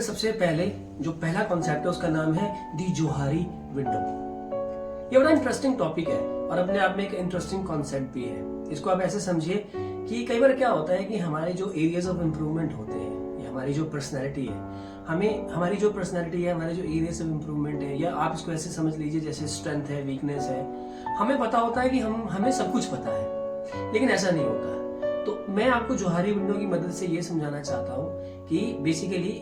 अंदर सबसे पहले जो पहला कॉन्सेप्ट है उसका नाम है दी जोहारी विंडो। ये बड़ा इंटरेस्टिंग टॉपिक है और अपने आप में एक इंटरेस्टिंग कॉन्सेप्ट भी है। इसको आप ऐसे समझिए कि कई बार क्या होता है कि हमारे जो एरियाज ऑफ इम्प्रूवमेंट होते हैं या हमारी जो पर्सनैलिटी है, हमारी जो पर्सनैलिटी है, हमारे जो एरियाज ऑफ इम्प्रूवमेंट है, या आप इसको ऐसे समझ लीजिए जैसे स्ट्रेंथ है, वीकनेस है, हमें पता होता है कि हमें सब कुछ पता है, लेकिन ऐसा नहीं होता। तो मैं आपको जोहारी विंडो की मदद से ये समझाना चाहता हूँ कि बेसिकली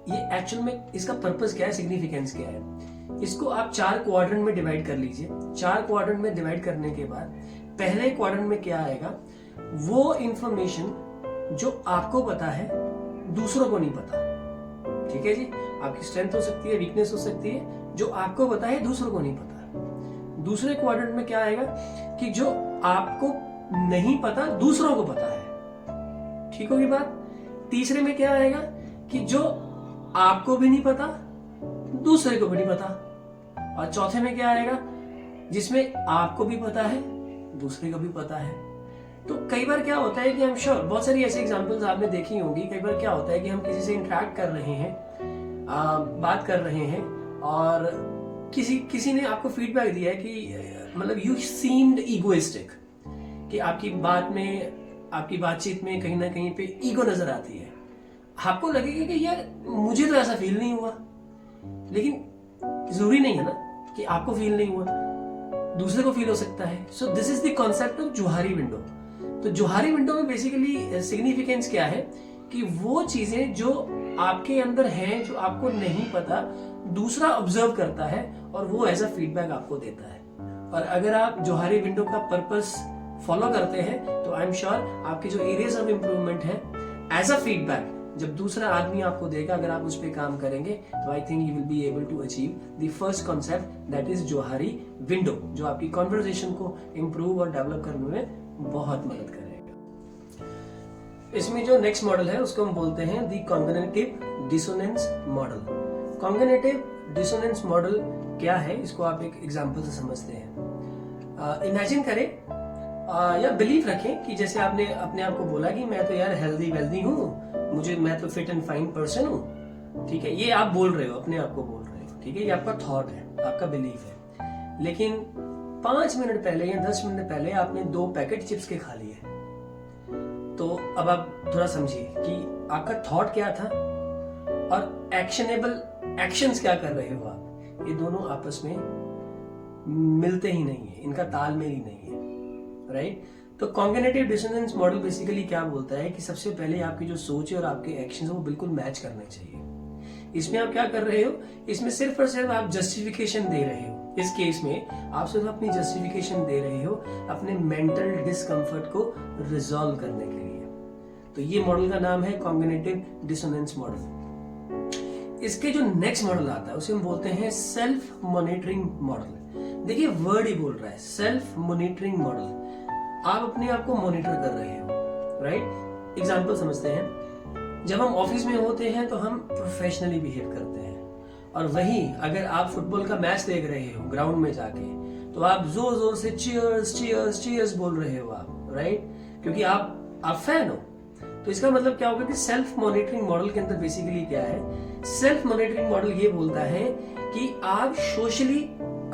ये एक्चुअल में इसका पर्पस क्या है, सिग्निफिकेंस क्या है। इसको आप 4 क्वाड्रेंट में डिवाइड कर लीजिए। 4 क्वाड्रेंट में डिवाइड करने के बाद पहले क्वाड्रेंट में क्या आएगा, वो इंफॉर्मेशन जो आपको पता है दूसरों को नहीं पता। ठीक है जी, आपकी स्ट्रेंथ हो सकती है, वीकनेस हो सकती है, जो आपको पता है दूसरों को नहीं पता। दूसरे क्वाड्रेंट में क्या आएगा कि जो आपको नहीं पता दूसरों को पता है। ठीक होगी बात। तीसरे में क्या आएगा कि जो आपको भी नहीं पता दूसरे को भी नहीं पता। और चौथे में क्या आएगा, जिसमें आपको भी पता है दूसरे को भी पता है। तो कई बार क्या होता है कि आई एम श्योर बहुत सारी ऐसी एग्जांपल्स आपने देखी होंगी। कई बार क्या होता है कि हम किसी से इंटरेक्ट कर रहे हैं, बात कर रहे हैं, और किसी ने आपको फीडबैक दिया है कि मतलब यू सीम्ड ईगोइस्टिक, कि आपकी बातचीत में कहीं ना कहीं पे ईगो नजर आती है। आपको लगेगा कि यार मुझे तो ऐसा फील नहीं हुआ, लेकिन जरूरी नहीं है ना कि आपको फील नहीं हुआ, दूसरे को फील हो सकता है। So this is the concept of Johari window. तो जोहारी विंडो में बेसिकली सिग्निफिकेंस क्या है कि वो चीजें जो आपके अंदर हैं, जो आपको नहीं पता, दूसरा ऑब्जर्व करता है और वो एज अ फीडबैक आपको देता है। और अगर आप जोहारी विंडो का पर्पस फॉलो करते हैं तो आई एम श्योर आपके जो एरियाज ऑफ इंप्रूवमेंट है एज अ फीडबैक जब दूसरा आदमी आपको देगा, अगर आप उस पर काम करेंगे तो I think you will be able to achieve the first concept, that is Johari window, जो आपकी कॉन्वर्सेशन को इंप्रूव और डेवलप करने में बहुत मदद करेगा। इसमें जो नेक्स्ट मॉडल है उसको हम बोलते हैं the cognitive dissonance model. Cognitive dissonance model क्या है, इसको आप एक एग्जांपल से समझते हैं। इमेजिन करें या बिलीव रखें कि जैसे आपने अपने आप को बोला कि मैं तो यार हेल्दी वेल्दी हूँ, मैं तो फिट एंड फाइन पर्सन हूँ। ठीक है, ये आप बोल रहे हो, अपने आप को बोल रहे हो। ठीक है, ये आपका थॉट है, आपका बिलीफ है। लेकिन 5 मिनट पहले या 10 मिनट पहले आपने 2 पैकेट चिप्स के खा लिए। तो अब आप थोड़ा समझिए कि आपका थॉट क्या था और एक्शनेबल एक्शंस क्या कर रहे हो आप। ये दोनों आपस में मिलते ही नहीं है, इनका तालमेल ही नहीं है, राइट। तो कॉग्निटिव डिसोनेंस मॉडल बेसिकली क्या बोलता है कि सबसे पहले आपकी जो सोच है और आपके एक्शंस वो बिल्कुल मैच करने चाहिए। इसमें आप क्या कर रहे हो, इसमें सिर्फ और सिर्फ आप जस्टिफिकेशन दे रहे हो। इस केस में आप सिर्फ अपनी जस्टिफिकेशन दे रहे हो अपने मेंटल डिस्कम्फर्ट को रिजॉल्व करने के लिए। तो ये मॉडल का नाम है कॉग्निटिव डिसोनेंस मॉडल। इसके जो नेक्स्ट मॉडल आता है उसे हम बोलते हैं सेल्फ मॉनिटरिंग मॉडल। देखिए वर्ड ही बोल रहा है, सेल्फ मॉनिटरिंग मॉडल। आप अपने आप को मॉनिटर कर रहे हो, राइट। एग्जाम्पल समझते हैं, जब हम ऑफिस में होते हैं तो हम प्रोफेशनली बिहेव करते हैं, और वही अगर आप फुटबॉल का मैच देख रहे हो ग्राउंड में जाके, तो आप जोर जोर से चीयर्स चीयर्स चीयर्स बोल रहे हो आप, राइट, क्योंकि आप फैन हो। तो इसका मतलब क्या होगा कि सेल्फ मॉनिटरिंग मॉडल के अंदर बेसिकली क्या है, सेल्फ मॉनिटरिंग मॉडल ये बोलता है कि आप सोशली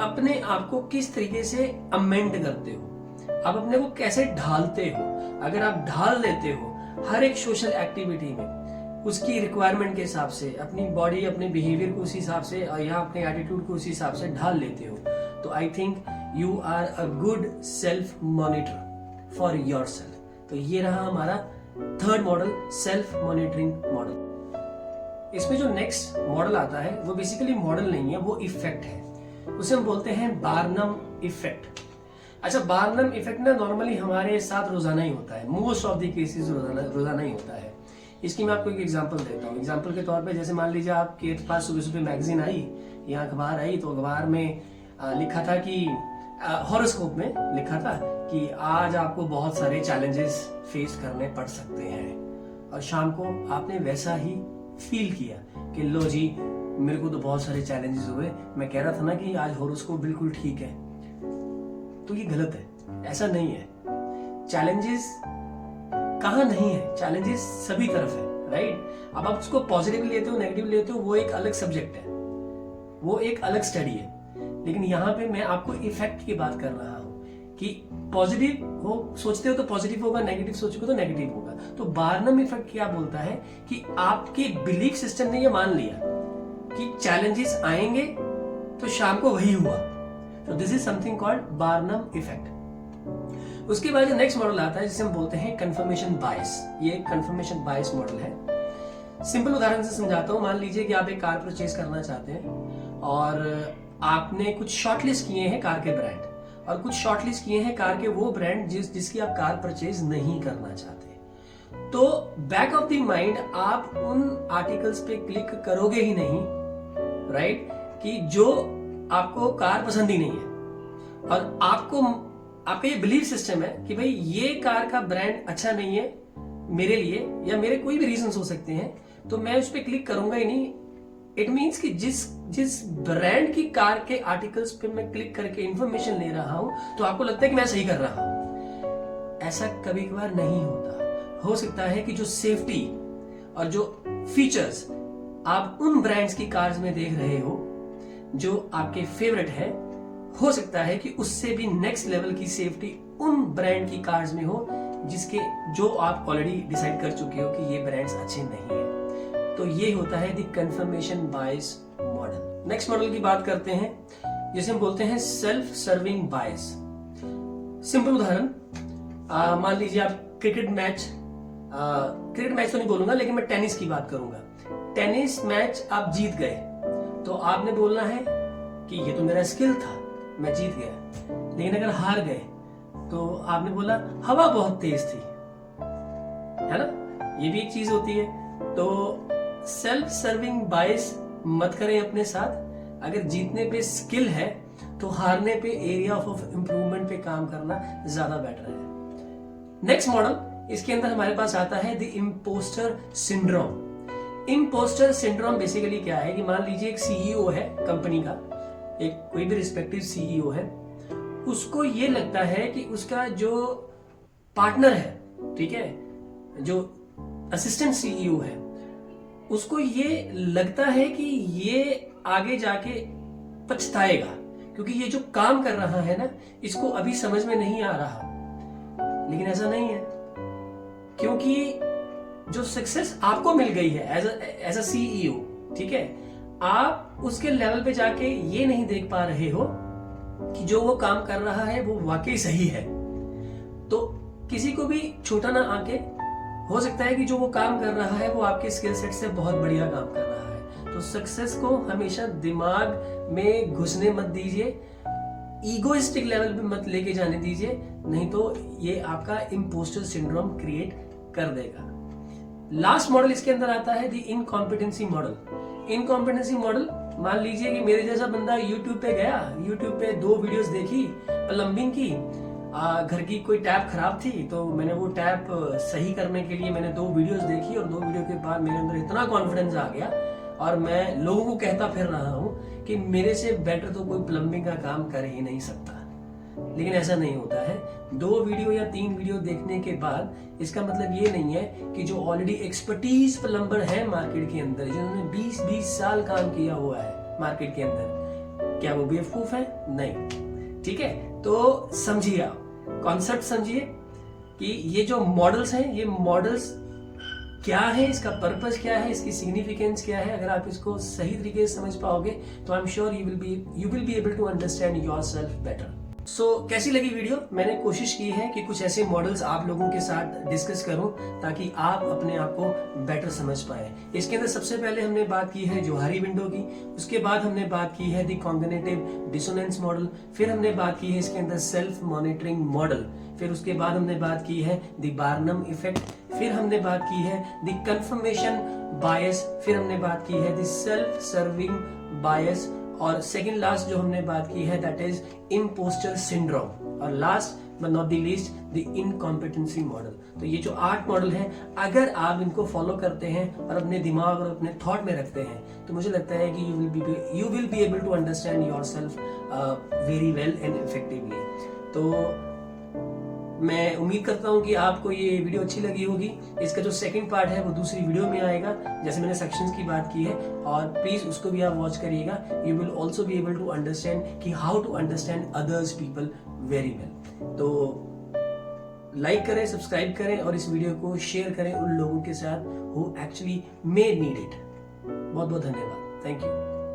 अपने आप को किस तरीके से अमेंड करते हो, आप अपने को कैसे ढालते हो। अगर आप ढाल लेते हो हर एक सोशल एक्टिविटी में उसकी रिक्वायरमेंट के हिसाब से, अपनी बॉडी अपने बिहेवियर को उसी हिसाब से या अपने एटीट्यूड को उसी हिसाब से ढाल लेते हो, तो I think you are a good self monitor for yourself. तो ये रहा हमारा third model, self monitoring model. इसमें जो नेक्स्ट मॉडल आता है वो बेसिकली मॉडल नहीं है, वो इफेक्ट है। उसे हम बोलते हैं बार्नम इफेक्ट। अच्छा, बार्नम इफेक्ट ना नॉर्मली हमारे साथ रोजाना ही होता है, मोस्ट ऑफ द केसेस रोजाना ही होता है। इसकी मैं आपको एक एग्जांपल देता हूँ। एग्जांपल के तौर पे जैसे मान लीजिए आपके पास सुबह सुबह मैगजीन आई या अखबार आई, तो अखबार में लिखा था कि हॉरोस्कोप में लिखा था कि आज आपको बहुत सारे चैलेंजेस फेस करने पड़ सकते हैं, और शाम को आपने वैसा ही फील किया कि लो जी मेरे को तो बहुत सारे चैलेंजेस हुए, मैं कह रहा था ना कि आज हॉरोस्कोप बिल्कुल ठीक है। तो ये गलत है, ऐसा नहीं है। चैलेंजेस कहाँ नहीं है, चैलेंजेस सभी तरफ है, राइट। अब आप उसको पॉजिटिव लेते हो नेगेटिव लेते हो वो एक अलग सब्जेक्ट है, वो एक अलग स्टडी है, लेकिन यहाँ पे मैं आपको इफेक्ट की बात कर रहा हूँ कि पॉजिटिव हो सोचते हो तो पॉजिटिव होगा, नेगेटिव सोचोगे तो नेगेटिव होगा। तो बार्नम इफेक्ट क्या बोलता है कि आपके बिलीफ सिस्टम ने ये मान लिया कि चैलेंजेस आएंगे तो शाम को वही हुआ। तो this is something called Barnum effect. उसके बाद जो नेक्स्ट मॉडल आता है जिसे हम बोलते हैं कंफर्मेशन बायस। ये एक कंफर्मेशन बायस मॉडल है। सिंपल उदाहरण से समझाता हूं। मान लीजिए कि आप एक कार परचेज करना चाहते हैं और आपने कुछ शॉर्टलिस्ट किए हैं कार के ब्रांड और कुछ शॉर्टलिस्ट किए हैं कार के वो ब्रांड जिसकी आप कार परचेज नहीं करना चाहते। तो बैक ऑफ द माइंड आप उन आर्टिकल्स पे क्लिक करोगे ही नहीं, राइट, कि जो आपको कार पसंद ही नहीं है और आपका ये बिलीफ सिस्टम है कि भाई ये कार का ब्रांड अच्छा नहीं है मेरे लिए या मेरे कोई भी रीजन हो सकते हैं, तो मैं उस पर क्लिक करूंगा ही नहीं। इट मीन्स कि जिस ब्रांड की कार के आर्टिकल्स पे मैं क्लिक करके इंफॉर्मेशन ले रहा हूं तो आपको लगता है कि मैं सही कर रहा हूं। ऐसा कभी कभार नहीं होता। हो सकता है कि जो सेफ्टी और जो फीचर्स आप उन ब्रांड्स की कार्स में देख रहे हो जो आपके फेवरेट है, हो सकता है कि उससे भी नेक्स्ट लेवल की सेफ्टी उन ब्रांड की कार्स में हो जो आप ऑलरेडी डिसाइड कर चुके हो कि ये ब्रांड्स अच्छे नहीं है। तो ये होता है the confirmation bias model. Next model की बात करते हैं जिसे हम बोलते हैं सेल्फ सर्विंग बायस। सिंपल उदाहरण, मान लीजिए आप क्रिकेट मैच तो नहीं बोलूंगा लेकिन मैं टेनिस की बात करूंगा। टेनिस मैच आप जीत गए तो आपने बोलना है कि ये तो मेरा स्किल था, मैं जीत गया। लेकिन अगर हार गए तो आपने बोला हवा बहुत तेज थी, है ना, ये भी एक चीज होती है। तो सेल्फ सर्विंग बायस मत करें अपने साथ। अगर जीतने पे स्किल है तो हारने पे एरिया ऑफ इंप्रूवमेंट पे काम करना ज्यादा बेटर है। नेक्स्ट मॉडल, इसके अंदर हमारे पास आता है the impostor syndrome. Impostor syndrome basically क्या है कि मान लीजिए एक सीईओ है कंपनी का, एक कोई भी रिस्पेक्टिव सीईओ है, उसको ये लगता है कि उसका जो पार्टनर है, ठीक है, जो असिस्टेंट सीईओ है, उसको ये लगता है कि ये आगे जाके पछताएगा क्योंकि ये जो काम कर रहा है ना इसको अभी समझ में नहीं आ रहा। लेकिन ऐसा नहीं है, क्योंकि जो सक्सेस आपको मिल गई है एज अ सीईओ, ठीक है, आप उसके लेवल पे जाके ये नहीं देख पा रहे हो कि जो वो काम कर रहा है वो वाकई सही है। तो किसी को भी छोटा ना आके, हो सकता है कि जो वो काम कर रहा है वो आपके स्किल सेट से बहुत बढ़िया काम कर रहा है। तो सक्सेस को हमेशा दिमाग में घुसने मत दीजिए, ईगोइस्टिक लेवल पे मत लेके जाने दीजिए, नहीं तो ये आपका इम्पोस्टर सिंड्रोम क्रिएट कर देगा। लास्ट मॉडल इसके अंदर आता है the incompetency model. Incompetency model, मान लीजिए कि मेरे जैसा बंदा यूट्यूब पे गया, यूट्यूब पे 2 वीडियोस देखी प्लम्बिंग की, घर की कोई टैप खराब थी तो मैंने वो टैप सही करने के लिए मैंने 2 वीडियोस देखी और 2 वीडियो के बाद मेरे अंदर इतना कॉन्फिडेंस आ गया और मैं लोगों को कहता फिर रहा हूँ कि मेरे से बेटर तो कोई प्लम्बिंग का काम कर ही नहीं सकता। लेकिन ऐसा नहीं होता है। 2 वीडियो या 3 वीडियो देखने के बाद इसका मतलब ये नहीं है कि जो ऑलरेडी एक्सपर्टीज प्लम्बर है मार्केट के अंदर, जिन्होंने 20-20 साल काम किया हुआ है मार्केट के अंदर, क्या वो बेवकूफ है? नहीं। ठीक है, तो समझिए, आप कॉन्सेप्ट समझिए कि ये जो मॉडल्स हैं, ये मॉडल्स क्या है, इसका पर्पस क्या है, इसकी सिग्निफिकेंस क्या है। अगर आप इसको सही तरीके से समझ पाओगे तो I am sure you will be able to understand yourself better. So कैसी लगी वीडियो? मैंने कोशिश की है कि कुछ ऐसे मॉडल्स आप लोगों के साथ डिस्कस करूं ताकि आप अपने आप को बेटर समझ पाए। इसके अंदर सबसे पहले हमने बात की है जोहारी विंडो की, उसके बाद हमने बात की है द कॉग्निटिव डिसोनेंस मॉडल, फिर हमने बात की है इसके अंदर सेल्फ मॉनिटरिंग मॉडल, फिर उसके बाद हमने बात की है द बार्नम इफेक्ट, फिर हमने बात की है द कंफर्मेशन बायस, फिर हमने बात की है द सेल्फ सर्विंग बायस, और सेकंड लास्ट जो हमने बात की है दैट इज इम्पोस्टर सिंड्रोम, और last but not the least the incompetency model. तो ये जो 8 मॉडल हैं, अगर आप इनको फॉलो करते हैं और अपने दिमाग और अपने थॉट में रखते हैं तो मुझे लगता है कि you will be able to understand yourself very well and effectively. तो मैं उम्मीद करता हूँ कि आपको ये वीडियो अच्छी लगी होगी। इसका जो सेकंड पार्ट है वो दूसरी वीडियो में आएगा, जैसे मैंने सेक्शंस की बात की है, और प्लीज उसको भी आप वॉच करिएगा। You will also be able to understand कि how to understand others people very well. तो लाइक करें, सब्सक्राइब करें और इस वीडियो को शेयर करें उन लोगों के साथ who actually may need it. बहुत बहुत धन्यवाद। Thank you.